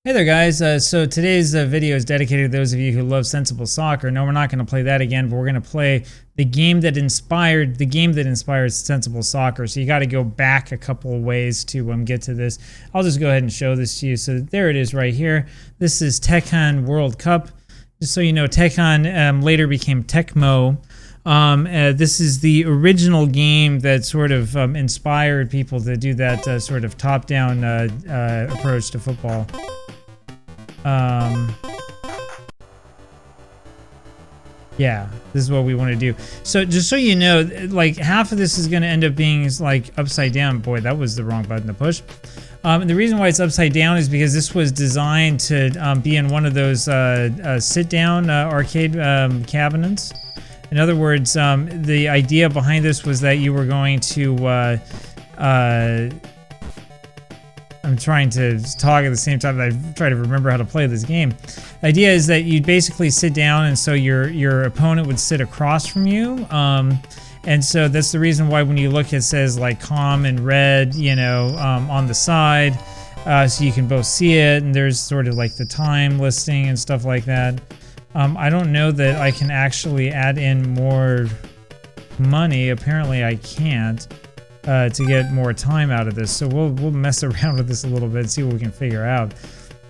Hey there guys, so today's video is dedicated to those of you who love sensible soccer. No, we're not going to play that again, but we're going to play the game that inspired sensible soccer. So you got to go back a couple of ways to get to this. I'll just go ahead and show this to you. So there it is right here. This is Tehkan World Cup. Just so you know, Tehkan later became Tecmo. This is the original game that sort of inspired people to do that sort of top-down approach to football. Yeah, this is what we want to do. So just so you know, like half of this is going to end up being like upside down. Boy, that was the wrong button to push. And the reason why it's upside down is because this was designed to be in one of those sit-down arcade cabinets. In other words, the idea behind this was that you were going to I'm trying to talk at the same time that I try to remember how to play this game. The idea is that you'd basically sit down, and so your opponent would sit across from you. And so that's the reason why when you look, it says like "com" in red, you know, on the side, so you can both see it. And there's sort of like the time listing and stuff like that. I don't know that I can actually add in more money. Apparently, I can't. To get more time out of this, so we'll mess around with this a little bit, see what we can figure out.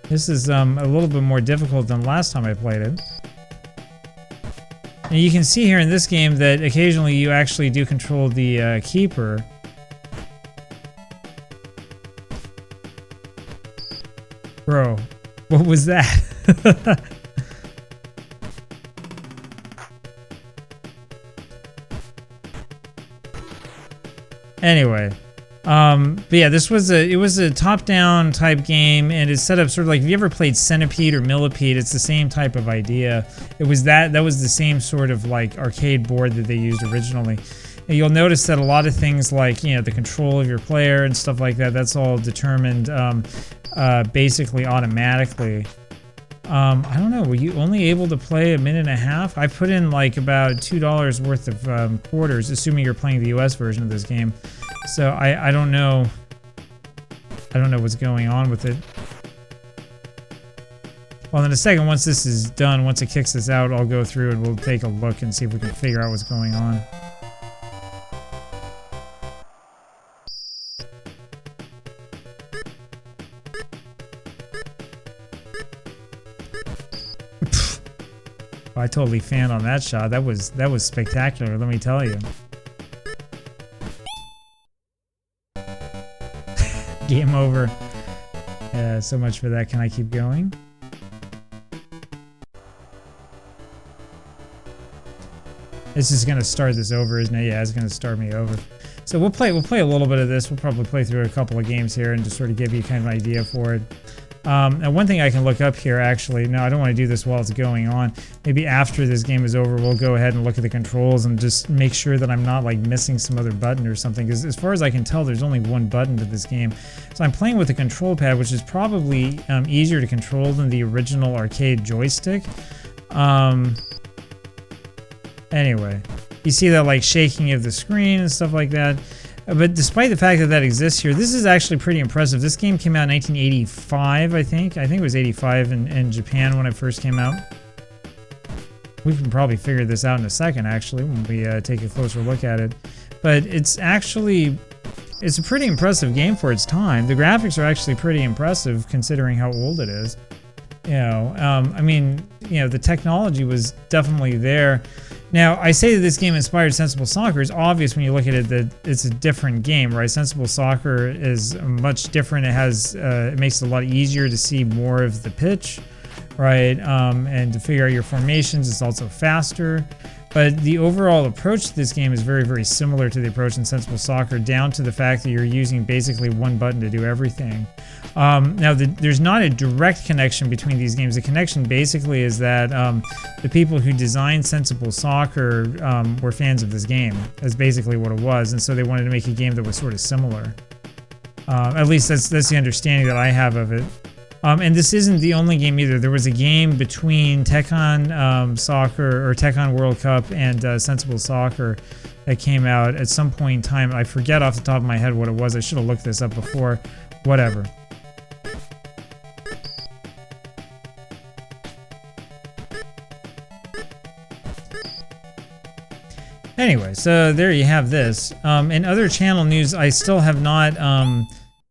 This is a little bit more difficult than last time I played it. And you can see here in this game that occasionally you actually do control the keeper. Bro, what was that? Anyway, but yeah, this was it was a top-down type game, and it's set up sort of like, if you ever played Centipede or Millipede, it's the same type of idea. It was that was the same sort of like arcade board that they used originally. And you'll notice that a lot of things like, you know, the control of your player and stuff like that, that's all determined basically automatically. I don't know, were you only able to play a minute and a half? I put in like about $2 worth of quarters, assuming you're playing the US version of this game. So I don't know. I don't know what's going on with it. Well, in a second, once this is done, once it kicks this out, I'll go through and we'll take a look and see if we can figure out what's going on. I totally fanned on that shot. That was spectacular, let me tell you. Game over. So much for that. Can I keep going? This is gonna start this over, isn't it? Yeah, it's gonna start me over. So we'll play a little bit of this. We'll probably play through a couple of games here and just sort of give you kind of an idea for it. Now one thing I can look up here, actually, no, I don't want to do this while it's going on. Maybe after this game is over, we'll go ahead and look at the controls and just make sure that I'm not like missing some other button or something. Because as far as I can tell, there's only one button to this game. So I'm playing with a control pad, which is probably easier to control than the original arcade joystick. Anyway, you see that like shaking of the screen and stuff like that. But despite the fact that that exists here, this is actually pretty impressive. This game came out in 1985, I think. I think it was 85 in Japan when it first came out. We can probably figure this out in a second, actually, when we take a closer look at it. But it's actually, it's a pretty impressive game for its time. The graphics are actually pretty impressive considering how old it is. You know, I mean, you know, the technology was definitely there. Now, I say that this game inspired Sensible Soccer. It's obvious when you look at it that it's a different game, right? Sensible Soccer is much different. It has, it makes it a lot easier to see more of the pitch, right? And to figure out your formations. It's also faster. But the overall approach to this game is very, very similar to the approach in Sensible Soccer, down to the fact that you're using basically one button to do everything. Now, there's not a direct connection between these games. The connection basically is that the people who designed Sensible Soccer were fans of this game. That's basically what it was, and so they wanted to make a game that was sort of similar. At least that's the understanding that I have of it. And this isn't the only game either. There was a game between Tehkan Soccer or Tehkan World Cup and Sensible Soccer that came out at some point in time. I forget off the top of my head what it was. I should have looked this up before. Whatever. Anyway, so there you have this. In other channel news, I still have not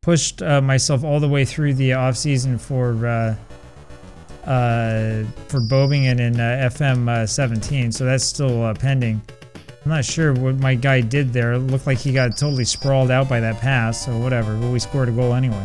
pushed myself all the way through the off season for bobbing it in FM 17, so that's still pending. I'm not sure what my guy did there. It looked like he got totally sprawled out by that pass, so whatever. But we scored a goal anyway.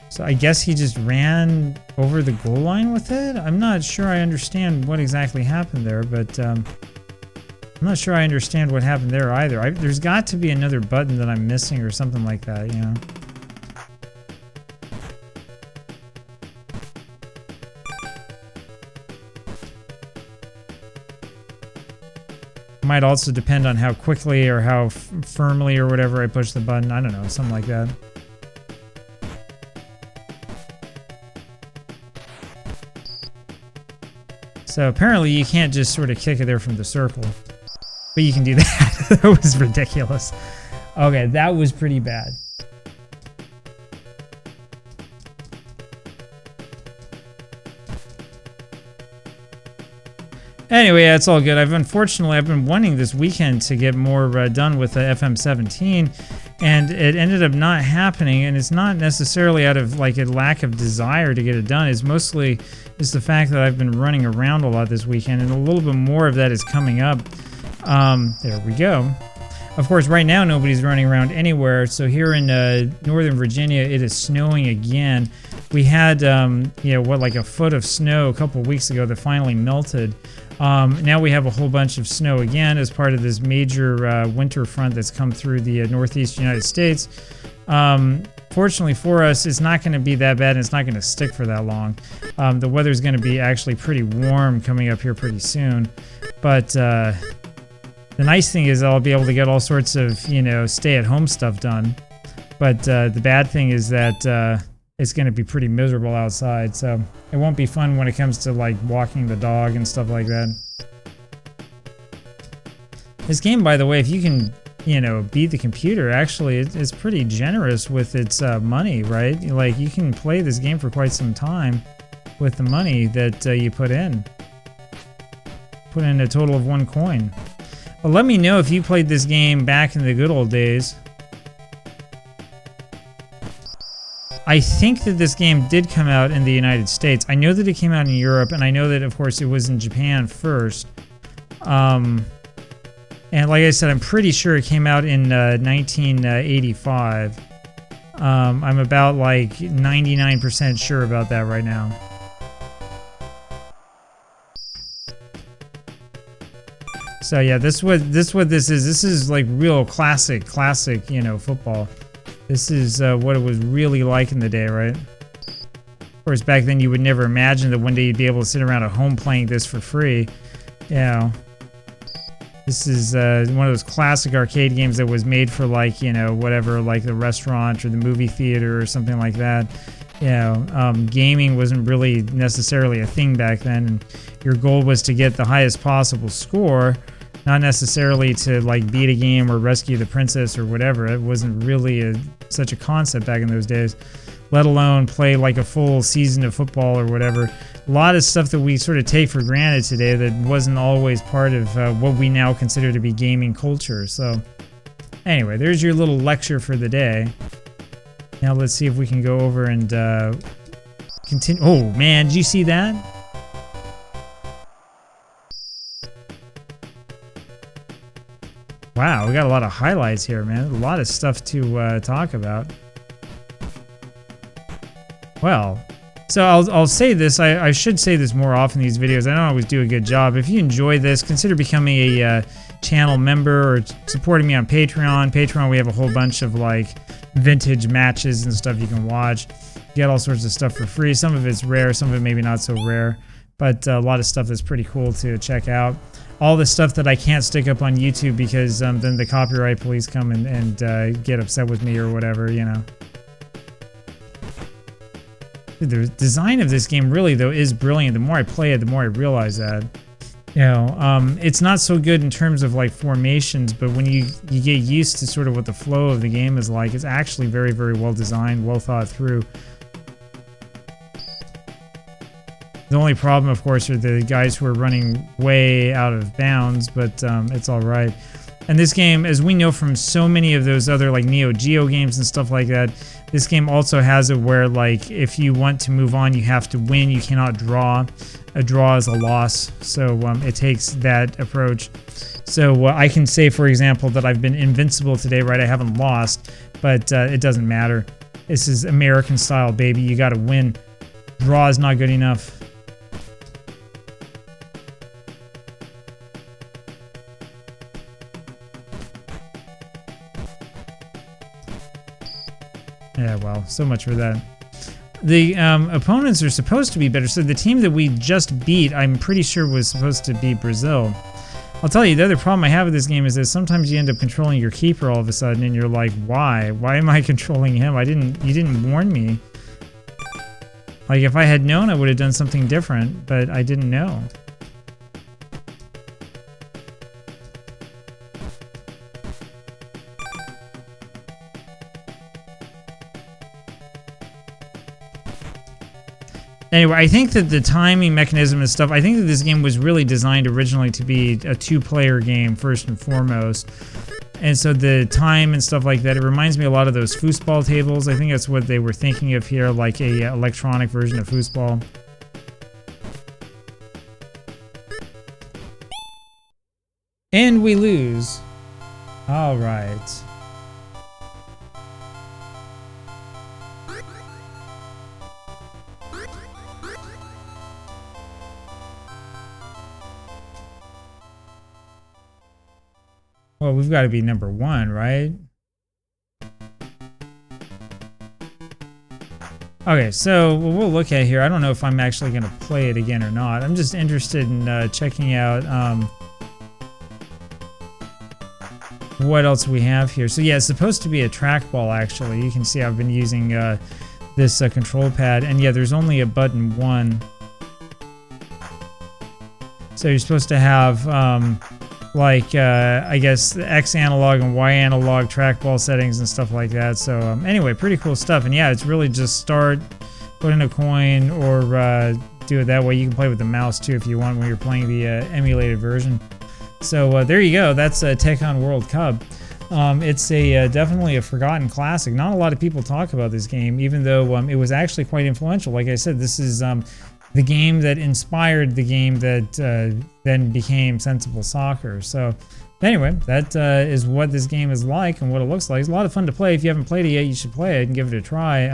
So I guess he just ran over the goal line with it? I'm not sure I understand what exactly happened there, but I'm not sure I understand what happened there either. There's got to be another button that I'm missing or something like that, you know? Might also depend on how quickly or how firmly or whatever I push the button. I don't know, something like that. So apparently you can't just sort of kick it there from the circle. But you can do that. That was ridiculous. Okay, that was pretty bad. Anyway, that's all good. Unfortunately, I've been wanting this weekend to get more done with the FM 17, and it ended up not happening. And it's not necessarily out of like a lack of desire to get it done. It's mostly just the fact that I've been running around a lot this weekend, and a little bit more of that is coming up. There we go. Of course, right now nobody's running around anywhere. So here in Northern Virginia, it is snowing again. We had, you know, what, like a foot of snow a couple weeks ago that finally melted. Now we have a whole bunch of snow again as part of this major winter front that's come through the northeast United States. Fortunately for us, it's not going to be that bad, and it's not going to stick for that long. The weather's going to be actually pretty warm coming up here pretty soon. But the nice thing is I'll be able to get all sorts of, you know, stay-at-home stuff done. But the bad thing is that it's going to be pretty miserable outside, so it won't be fun when it comes to like walking the dog and stuff like that. This game, by the way, if you can, you know, beat the computer, actually it's pretty generous with its money, right? Like, you can play this game for quite some time with the money that you put in. Put in a total of 1 coin. But let me know if you played this game back in the good old days. I think that this game did come out in the United States. I know that it came out in Europe, and I know that, of course, it was in Japan first. And like I said, I'm pretty sure it came out in 1985. I'm about like 99% sure about that right now. So yeah, this is. This is like real classic, you know, football. This is what it was really like in the day, right? Of course, back then you would never imagine that one day you'd be able to sit around at home playing this for free. You know, this is one of those classic arcade games that was made for, like, you know, whatever, like the restaurant or the movie theater or something like that. You know, gaming wasn't really necessarily a thing back then, and your goal was to get the highest possible score. Not necessarily to like beat a game or rescue the princess or whatever. It wasn't really such a concept back in those days, let alone play like a full season of football or whatever. A lot of stuff that we sort of take for granted today that wasn't always part of what we now consider to be gaming culture. So anyway, there's your little lecture for the day. Now let's see if we can go over and continue. Oh man, did you see that? Wow, we got a lot of highlights here, man. A lot of stuff to talk about. Well, so I'll say this. I should say this more often in these videos. I don't always do a good job. If you enjoy this, consider becoming a channel member or supporting me on Patreon. Patreon, we have a whole bunch of like vintage matches and stuff you can watch. You get all sorts of stuff for free. Some of it's rare, some of it maybe not so rare. But a lot of stuff that's pretty cool to check out. All the stuff that I can't stick up on YouTube because then the copyright police come and get upset with me or whatever, you know. The design of this game really, though, is brilliant. The more I play it, the more I realize that. It's not so good in terms of like formations, but when you get used to sort of what the flow of the game is like, it's actually very, very well designed, well thought through. The only problem, of course, are the guys who are running way out of bounds, but it's all right. And this game, as we know from so many of those other like Neo Geo games and stuff like that, this game also has it where like if you want to move on, you have to win. You cannot draw. A draw is a loss. So it takes that approach. So I can say, for example, that I've been invincible today, right? I haven't lost, but it doesn't matter. This is American style, baby. You got to win. Draw is not good enough. Yeah, well, so much for that. The opponents are supposed to be better. So the team that we just beat, I'm pretty sure was supposed to beat Brazil. I'll tell you, the other problem I have with this game is that sometimes you end up controlling your keeper all of a sudden, and you're like, why? Why am I controlling him? You didn't warn me. Like, if I had known, I would have done something different, but I didn't know. Anyway, I think that the timing mechanism and stuff, I think that this game was really designed originally to be a two-player game, first and foremost. And so the time and stuff like that, it reminds me a lot of those foosball tables. I think that's what they were thinking of here, like a electronic version of foosball. And we lose. All right. Well, we've got to be number one, right? Okay, so what we'll look at here, I don't know if I'm actually going to play it again or not. I'm just interested in checking out what else we have here. So yeah, it's supposed to be a trackball, actually. You can see I've been using this control pad, and yeah, there's only a button one. So you're supposed to have I guess the X analog and Y analog trackball settings and stuff like that. So anyway, pretty cool stuff. And yeah, it's really just start, put in a coin, or do it that way. You can play with the mouse too if you want when you're playing the emulated version. So there you go. That's Tehkan World Cup. It's definitely a forgotten classic. Not a lot of people talk about this game, even though it was actually quite influential. Like I said, this is the game that inspired the game that then became Sensible Soccer. So anyway, that is what this game is like and what it looks like. It's a lot of fun to play. If you haven't played it yet, you should play it and give it a try.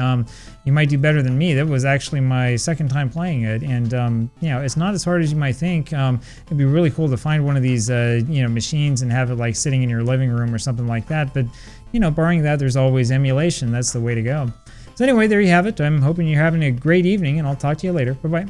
You might do better than me. That was actually my second time playing it, and you know, it's not as hard as you might think. It'd be really cool to find one of these you know, machines and have it like sitting in your living room or something like that. But you know, barring that, there's always emulation. That's the way to go. So anyway, there you have it. I'm hoping you're having a great evening, and I'll talk to you later. Bye-bye.